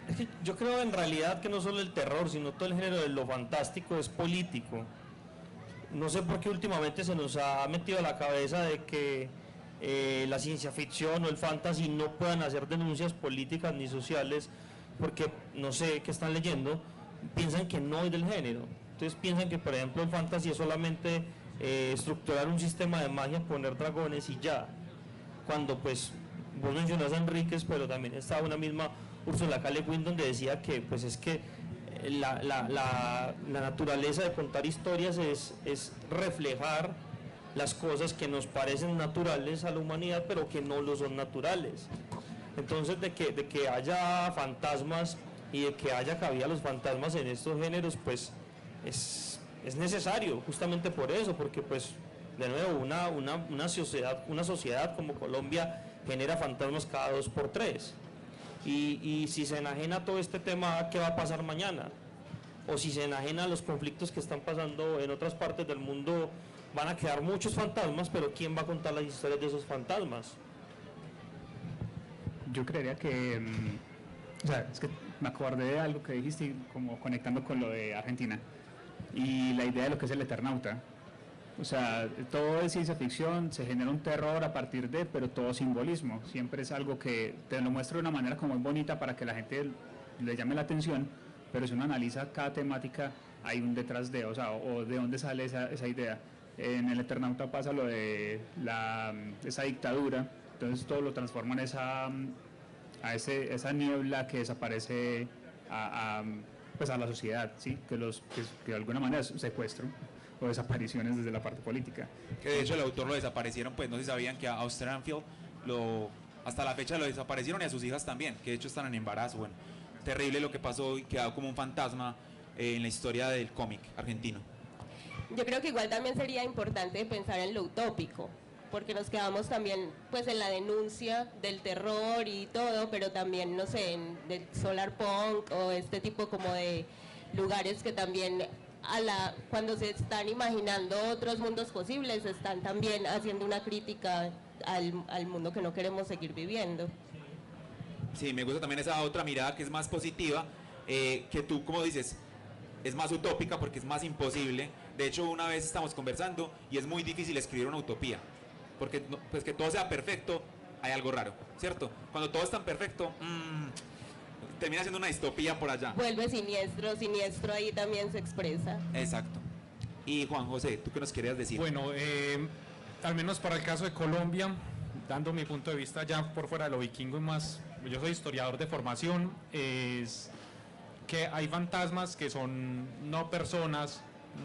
E: Es que yo creo en realidad que no solo el terror, sino todo el género de lo fantástico es político. No sé por qué últimamente se nos ha metido a la cabeza de que la ciencia ficción o el fantasy no puedan hacer denuncias políticas ni sociales, porque no sé qué están leyendo, piensan que no es del género. Entonces piensan que, por ejemplo, el fantasy es solamente estructurar un sistema de magia, poner dragones y ya. Cuando pues vos mencionás a Enríquez, pero también estaba una misma Ursula K. Le Guin donde decía que pues es que la naturaleza de contar historias es reflejar las cosas que nos parecen naturales a la humanidad, pero que no lo son naturales. Entonces, de que haya fantasmas y de que haya cabida los fantasmas en estos géneros, pues es necesario, justamente por eso, porque pues de nuevo una sociedad como Colombia genera fantasmas cada 2 por 3. Y si se enajena todo este tema, ¿qué va a pasar mañana? O si se enajena los conflictos que están pasando en otras partes del mundo, van a quedar muchos fantasmas, pero ¿quién va a contar las historias de esos fantasmas?
F: Yo creería que, o sea, es que me acordé de algo que dijiste, como conectando con lo de Argentina, y la idea de lo que es el Eternauta. O sea, todo es ciencia ficción, se genera un terror a partir de, pero todo simbolismo. Siempre es algo que te lo muestra de una manera como muy bonita para que la gente le llame la atención, pero si uno analiza cada temática, hay un detrás de, o sea, o de dónde sale esa idea. En el Eternauta pasa lo de esa dictadura, entonces todo lo transforman esa niebla que desaparece pues a la sociedad, ¿sí? que de alguna manera es secuestro o desapariciones desde la parte política.
B: Que de hecho el autor lo desaparecieron, pues no se sabían que a Austenfield hasta la fecha lo desaparecieron, y a sus hijas también, que de hecho están en embarazo. Bueno, terrible lo que pasó y quedó como un fantasma en la historia del cómic argentino.
C: Yo creo que igual también sería importante pensar en lo utópico, porque nos quedamos también pues en la denuncia del terror y todo, pero también, no sé, del solar punk o este tipo como de lugares que también cuando se están imaginando otros mundos posibles, están también haciendo una crítica al mundo que no queremos seguir viviendo.
B: Sí, me gusta también esa otra mirada que es más positiva, que tú, como dices, es más utópica porque es más imposible. De hecho, una vez estamos conversando y es muy difícil escribir una utopía, porque pues que todo sea perfecto, hay algo raro, ¿cierto? Cuando todo es tan perfecto, termina siendo una distopía por allá.
C: Vuelve siniestro ahí también se expresa.
B: Exacto. Y Juan José, ¿tú qué nos querías decir?
D: Bueno, al menos para el caso de Colombia, dando mi punto de vista ya por fuera de lo vikingo y más, yo soy historiador de formación, es que hay fantasmas que son no personas,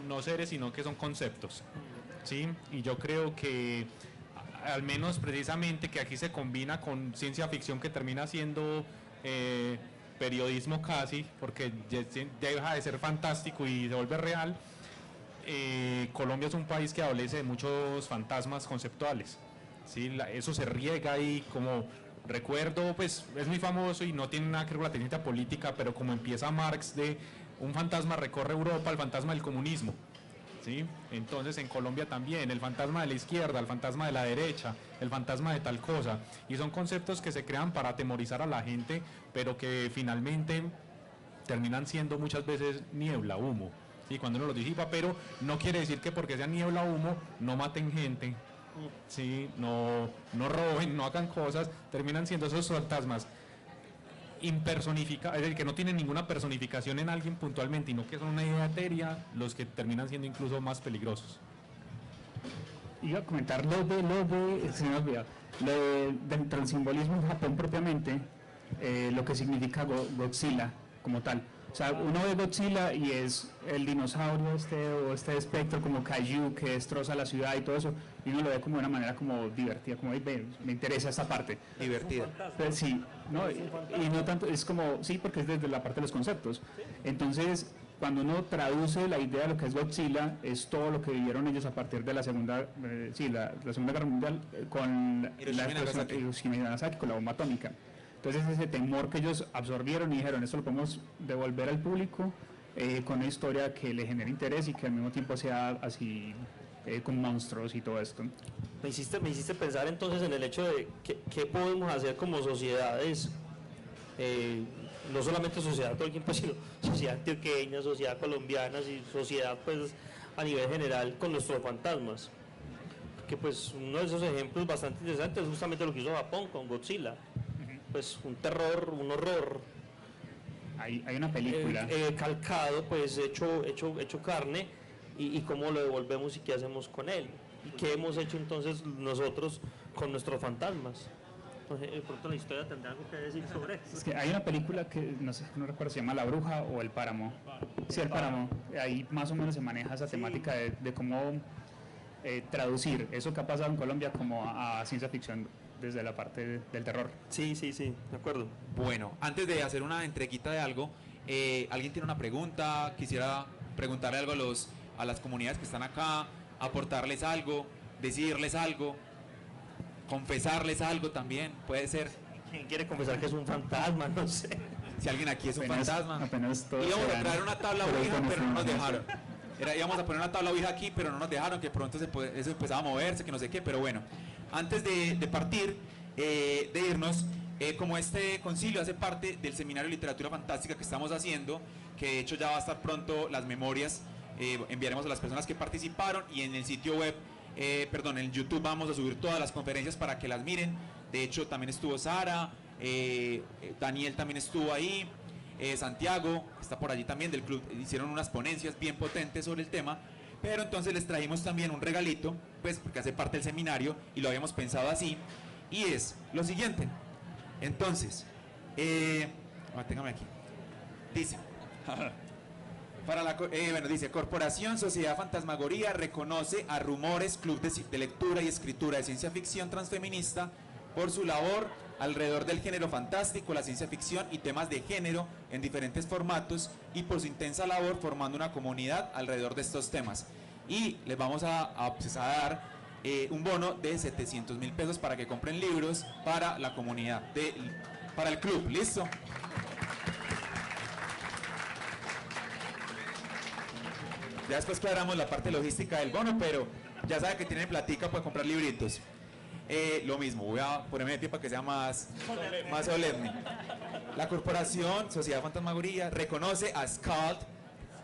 D: no seres, sino que son conceptos, ¿sí? Y yo creo que al menos precisamente que aquí se combina con ciencia ficción que termina siendo periodismo casi, porque deja de ser fantástico y se vuelve real. Colombia es un país que adolece de muchos fantasmas conceptuales, ¿sí? Eso se riega ahí, como recuerdo, pues es muy famoso y no tiene nada que ver con la tendencia política, pero como empieza Marx de un fantasma recorre Europa, el fantasma del comunismo, ¿sí? Entonces en Colombia también, el fantasma de la izquierda, el fantasma de la derecha, el fantasma de tal cosa, y son conceptos que se crean para atemorizar a la gente, pero que finalmente terminan siendo muchas veces niebla, humo, ¿sí? Cuando uno los disipa, pero no quiere decir que porque sea niebla, humo, no maten gente, ¿sí? No roben, no hagan cosas, terminan siendo esos fantasmas impersonificados, es decir, que no tienen ninguna personificación en alguien puntualmente, sino que son una idea etérea, los que terminan siendo incluso más peligrosos.
F: Iba a comentar se me olvidó, dentro del simbolismo en Japón propiamente, lo que significa Godzilla como tal. O sea, uno ve Godzilla y es el dinosaurio o este espectro como Kaiju que destroza la ciudad y todo eso, y uno lo ve como de una manera como divertida, como me interesa esta parte.
B: Divertida.
F: Pero sí, no, y no tanto, es como, sí, porque es desde la parte de los conceptos. Entonces, cuando uno traduce la idea de lo que es Godzilla, es todo lo que vivieron ellos a partir de la Segunda Guerra Mundial con Hiroshima y Nagasaki, con la bomba atómica. Entonces ese temor que ellos absorbieron y dijeron, esto lo podemos devolver al público con una historia que le genere interés y que al mismo tiempo sea así con monstruos y todo esto.
E: Me hiciste pensar entonces en el hecho de qué podemos hacer como sociedades, no solamente sociedad Tolkien, pues, sino sociedad antioqueña, sociedad colombiana y sociedad pues a nivel general con nuestros fantasmas. Que pues uno de esos ejemplos bastante interesantes es justamente lo que hizo Japón con Godzilla. Pues un terror, un horror.
F: Hay una película.
E: Calcado, pues hecho carne, y cómo lo devolvemos y qué hacemos con él. Y qué hemos hecho entonces nosotros con nuestros fantasmas. Entonces, de pronto la historia tendrá algo que decir sobre eso.
F: Es que hay una película que no recuerdo si se llama La Bruja o El Páramo. Sí, El Páramo. Ahí más o menos se maneja esa temática de cómo traducir eso que ha pasado en Colombia como a ciencia ficción desde la parte del terror.
E: Sí, de acuerdo.
B: Bueno, antes de hacer una entreguita de algo, ¿alguien tiene una pregunta? Quisiera preguntarle algo a las comunidades que están acá, aportarles algo, decirles algo, confesarles algo también, puede ser.
E: ¿Quién quiere confesar que es un fantasma? No sé.
B: Si alguien aquí es un fantasma.
F: Apenas
B: Íbamos a traer una tabla ouija, pero no nos dejaron. Íbamos a poner una tabla ouija aquí, pero no nos dejaron, que pronto eso empezaba a moverse, que no sé qué, pero bueno. Antes de partir, de irnos, como este concilio hace parte del seminario de literatura fantástica que estamos haciendo, que de hecho ya va a estar pronto las memorias, enviaremos a las personas que participaron, y en el sitio web, en YouTube vamos a subir todas las conferencias para que las miren. De hecho también estuvo Sara, Daniel también estuvo ahí, Santiago está por allí también del club, hicieron unas ponencias bien potentes sobre el tema. Pero entonces les trajimos también un regalito, pues porque hace parte del seminario y lo habíamos pensado así, y es lo siguiente. Entonces, téngame aquí. Dice, dice, Corporación Sociedad Fantasmagoría reconoce a Rumores, Club de Lectura y Escritura de Ciencia Ficción Transfeminista por su labor alrededor del género fantástico, la ciencia ficción y temas de género en diferentes formatos, y por su intensa labor formando una comunidad alrededor de estos temas. Y les vamos a dar un bono de 700.000 pesos para que compren libros para la comunidad, para el club. ¿Listo? Ya después cuadramos la parte logística del bono, pero ya sabe que tienen platica para comprar libritos. Lo mismo, voy a ponerme de pie para que sea más solemne. La Corporación Sociedad Fantasmagoría reconoce a Skald,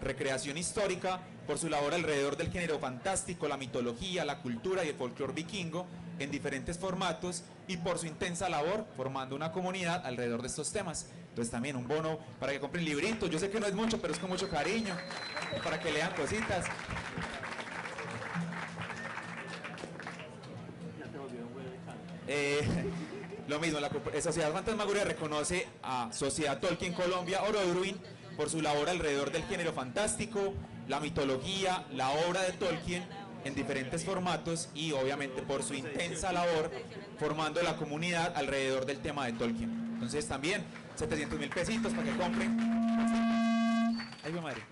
B: Recreación Histórica, por su labor alrededor del género fantástico, la mitología, la cultura y el folclore vikingo en diferentes formatos, y por su intensa labor formando una comunidad alrededor de estos temas. Entonces también un bono para que compren libritos. Yo sé que no es mucho, pero es con mucho cariño, para que lean cositas. Lo mismo, la Sociedad Fantasmagoria reconoce a Sociedad Tolkien Colombia Orodruin por su labor alrededor del género fantástico, la mitología, la obra de Tolkien en diferentes formatos y obviamente por su intensa labor formando la comunidad alrededor del tema de Tolkien. Entonces también 700.000 pesitos para que compren. Ay, mi madre.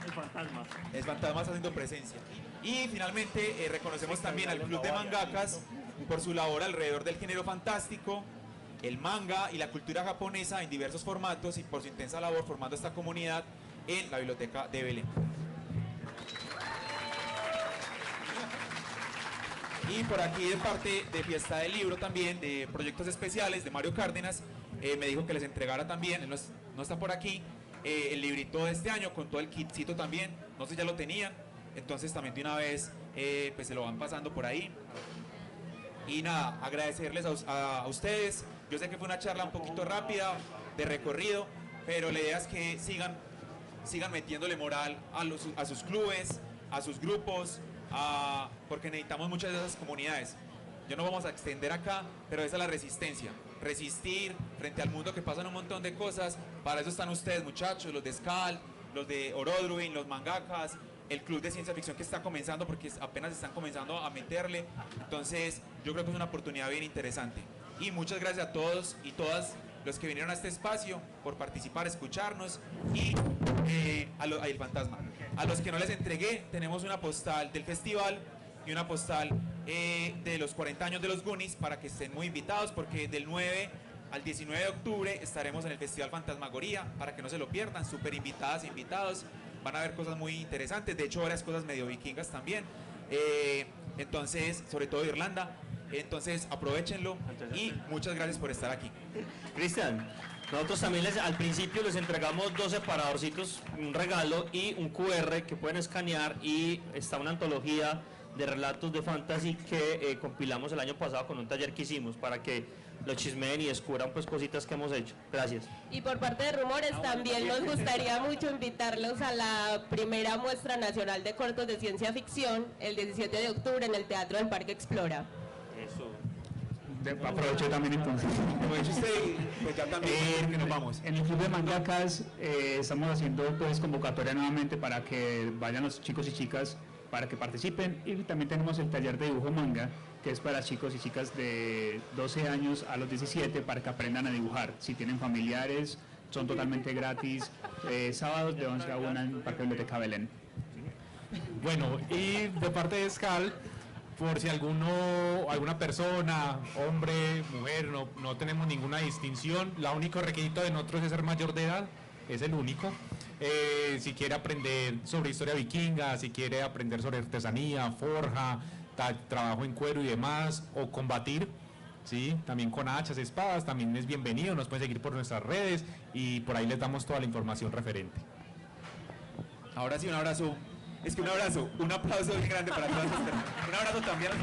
E: El fantasma.
B: El fantasma está haciendo presencia. Y finalmente reconocemos también al Club de Mangakas por su labor alrededor del género fantástico, el manga y la cultura japonesa en diversos formatos y por su intensa labor formando esta comunidad en la Biblioteca de Belén. Y por aquí de parte de Fiesta del Libro también, de proyectos especiales de Mario Cárdenas, me dijo que les entregara también, él no está por aquí, el librito de este año con todo el kitcito también, no sé si ya lo tenían, entonces también de una vez pues se lo van pasando por ahí. Y nada, agradecerles a ustedes, yo sé que fue una charla un poquito rápida, de recorrido, pero la idea es que sigan metiéndole moral a sus clubes, a sus grupos, porque necesitamos muchas de esas comunidades. Ya no vamos a extender acá, pero esa es la resistencia. Resistir frente al mundo que pasan un montón de cosas. Para eso están ustedes, muchachos, los de Skal, los de Orodruin, los mangakas, el club de ciencia ficción que está comenzando, porque apenas están comenzando a meterle. Entonces, yo creo que es una oportunidad bien interesante. Y muchas gracias a todos y todas los que vinieron a este espacio por participar, escucharnos y el fantasma. A los que no les entregué, tenemos una postal del festival y una postal de los 40 años de los Goonies para que estén muy invitados, porque del 9 al 19 de octubre estaremos en el Festival Fantasmagoría, para que no se lo pierdan, súper invitadas e invitados. Van a ver cosas muy interesantes, de hecho varias cosas medio vikingas también, entonces, sobre todo de Irlanda. Entonces aprovechenlo y muchas gracias por estar aquí.
E: Cristian, nosotros también al principio les entregamos 2 separadorcitos, un regalo y un QR que pueden escanear, y está una antología de relatos de fantasy que compilamos el año pasado con un taller que hicimos para que lo chismeen y descubran pues cositas que hemos hecho. Gracias.
C: Y por parte de Rumores también nos gustaría mucho invitarlos a la primera muestra nacional de cortos de ciencia ficción el 17 de octubre en el Teatro del Parque Explora.
E: Eso.
F: Aprovecho también entonces.
B: Aproveche usted y pues ya también que nos vamos.
F: En el Club de Mangakas estamos haciendo pues convocatoria nuevamente para que vayan los chicos y chicas para que participen, y también tenemos el taller de dibujo manga, que es para chicos y chicas de 12 años a los 17 para que aprendan a dibujar. Si tienen familiares, son totalmente gratis, sábados de 11 a 1 en el Parque Biblioteca Belén.
D: Bueno, y de parte de Skal, por si alguna persona, hombre, mujer, no tenemos ninguna distinción, el único requisito de nosotros es ser mayor de edad, es el único. Si quiere aprender sobre historia vikinga, si quiere aprender sobre artesanía, forja, trabajo en cuero y demás, o combatir, ¿sí? También con hachas, espadas, también es bienvenido, nos pueden seguir por nuestras redes y por ahí les damos toda la información referente.
B: Ahora sí, un abrazo. Es que un abrazo, un aplauso bien grande para todas las personas. Un abrazo también a